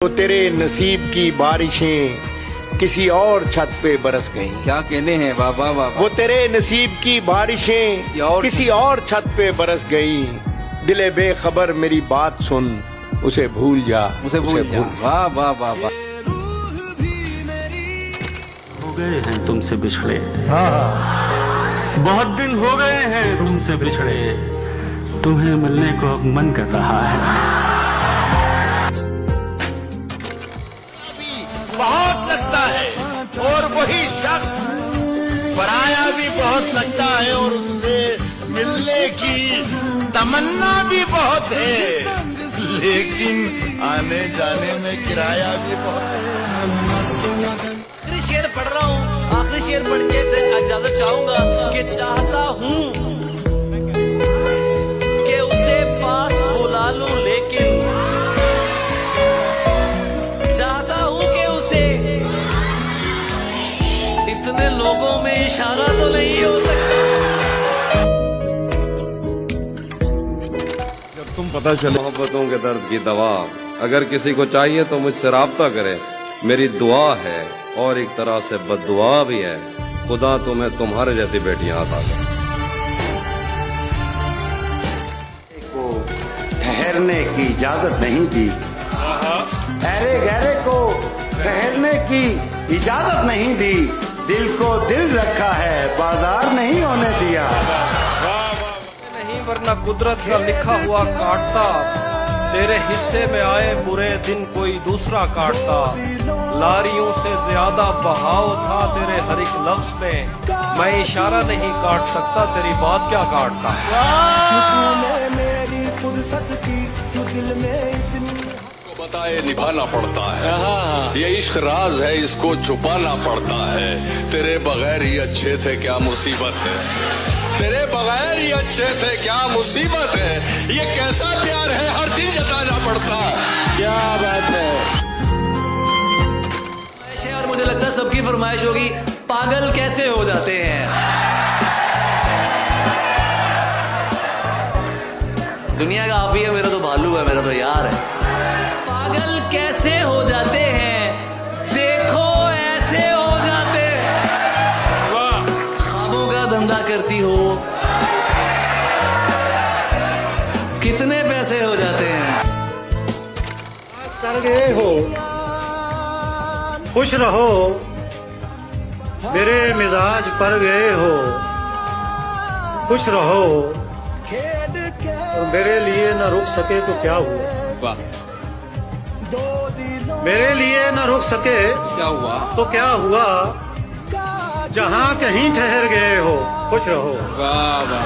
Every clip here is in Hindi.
तो तेरे नसीब की बारिशें किसी और छत पे बरस गईं। क्या कहने हैं बाबा बाबा। वो तेरे नसीब की बारिशें किसी और छत पे बरस गईं। दिले बेखबर मेरी बात सुन, उसे भूल जा, उसे भूल जा। वाह वाह वाह वाह। हो गए हैं तुमसे बिछड़े, बहुत दिन हो गए हैं तुमसे बिछड़े, तुम्हें मिलने को अब मन कर रहा है। बहुत लगता है और वही शख्स पराया भी बहुत लगता है और उससे मिलने की तमन्ना भी बहुत है, लेकिन आने जाने में किराया भी बहुत है। आखिरी शेर पढ़ रहा हूँ, आखिरी शेर पढ़ के से इजाजत चाहूंगा कि चाहता हूँ कि उसे पास बुला लूं, लेकिन चाहता हूँ कि उसे इतने लोगों में इशारा तो नहीं हो सकता। जब तुम पता चले मोहब्बतों के दर्द की दवा अगर किसी को चाहिए तो मुझसे राब्ता करे, मेरी दुआ है और एक तरह से बद्दुआ भी है। खुदा तुम्हें तुम्हारे जैसी बेटियां अता करे। को ठहरने की इजाजत नहीं दी, अरे गहरे को ठहरने की इजाजत नहीं दी, दिल को दिल रखा है बाजार नहीं होने दिया। नहीं वरना कुदरत का लिखा हुआ काटता, तेरे हिस्से में आए बुरे दिन कोई दूसरा काटता। लारियों से ज्यादा बहाव था तेरे हर एक लफ्ज में, मैं इशारा नहीं काट सकता, तेरी बात क्या काटता। बताए निभाना पड़ता है, ये इश्क राज है, इसको छुपाना पड़ता है। तेरे बगैर ही अच्छे थे क्या मुसीबत है, तेरे बगैर ही अच्छे थे क्या मुसीबत है। ये कैसा प्यार है हर दिन जताना पड़ता है। क्या बात है। और मुझे लगता है सबकी फरमाइश होगी, पागल कैसे हो जाते हैं। दुनिया का आप ही है, मेरा तो भालू है, मेरा तो यार है। पागल कैसे हो जाते हैं, देखो ऐसे हो जाते। ख्वाबों का धंधा करती हो, कितने पैसे हो जाते हैं। कर गए हो, खुश रहो, मेरे मिजाज पर गए हो, खुश रहो, और मेरे लिए न रुक सके तो क्या हुआ। मेरे लिए न रुक सके क्या हुआ तो क्या हुआ, जहां कहीं ठहर गए हो, खुश रहो। वाह वाह।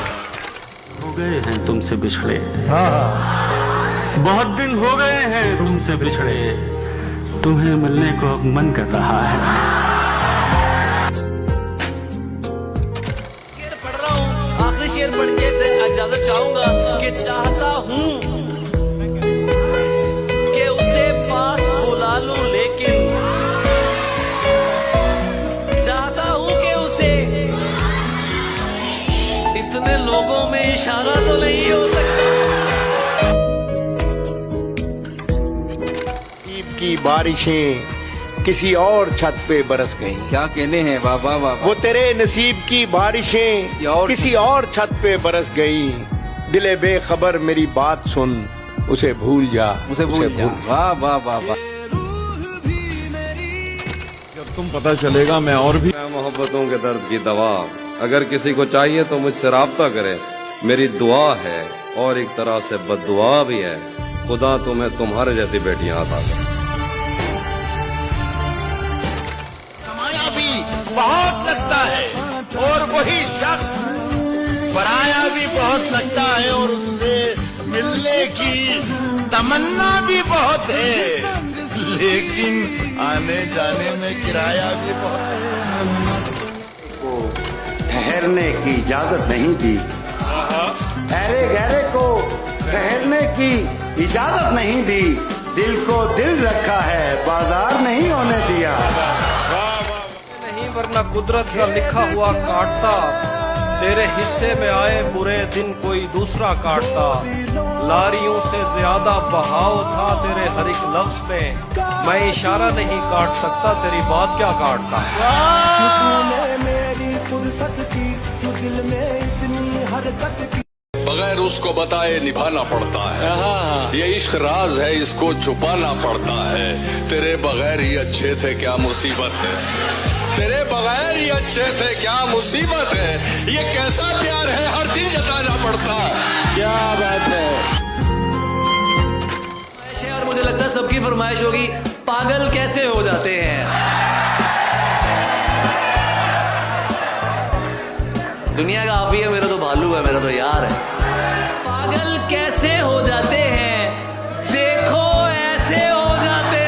हो गए हैं तुमसे बिछड़े, बहुत दिन हो गए हैं तुमसे बिछड़े, तुम्हें मिलने को अब मन कर रहा है। शेर पढ़ रहा हूँ, आखिरी शेर पढ़ के से इजाजत चाहूंगा कि चाहता हूँ कि उसे पास बुला लूं, लेकिन चाहता हूँ कि उसे इतने लोगों में इशारा तो नहीं हो सकता। नसीब की बारिशें किसी और छत पे बरस गईं। क्या कहने हैं बाबा बाबा। वो तेरे नसीब की बारिशें किसी और छत पे बरस गईं। दिले बेखबर मेरी बात सुन, उसे भूल जा, उसे भूल जा। वाह वाह वाह वाह। जब तुम पता चलेगा मैं और भी मोहब्बतों के दर्द की दवा अगर किसी को चाहिए तो मुझसे राब्ता करे, मेरी दुआ है और एक तरह से बद्दुआ भी है। खुदा तुम्हें तुम्हारे जैसी बेटियां अता करे। समाया भी बहुत लगता है और वही शख्स पराया भी बहुत लगता है और उससे मिलने की तमन्ना भी बहुत है, लेकिन आने जाने में किराया भी बहुत है। को ठहरने की इजाजत नहीं दी, अरे गहरे को ठहरने की इजाजत नहीं दी, दिल को दिल रखा है बाजार नहीं होने दिया। नहीं वरना कुदरत का लिखा हुआ काटता, तेरे हिस्से में आए बुरे दिन कोई दूसरा काटता। लारियों से ज्यादा बहाव था तेरे हर एक लफ्ज में। मैं इशारा नहीं काट सकता, तेरी बात क्या काटता। बगैर उसको बताए निभाना पड़ता है। ये इश्क राज है, इसको छुपाना पड़ता है। तेरे बगैर ही अच्छे थे क्या मुसीबत है, तेरे बगैर ही अच्छे थे क्या मुसीबत है। ये कैसा प्यार है हर दिन जताना पड़ता है। क्या बात है। और मुझे लगता है सबकी फरमाइश होगी, पागल कैसे हो जाते हैं। दुनिया का आप ही है, मेरा तो भालू है, मेरा तो यार है। पागल कैसे हो जाते हैं, देखो ऐसे हो जाते।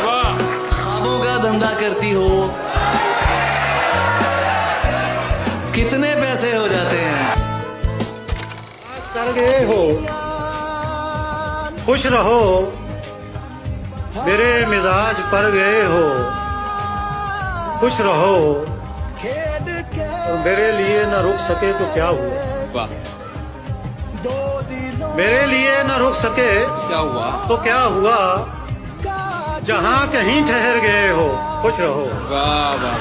वाह, ख्वाबों का धंधा करती हो, कितने पैसे हो जाते हैं। कर गए हो, खुश रहो, मेरे मिजाज पर गए हो, खुश रहो। और मेरे लिए न रुक सके तो क्या हुआ, मेरे लिए न रुक सके क्या हुआ तो क्या हुआ। जहां कहीं ठहर गए हो, खुश रहो। वाह वाह।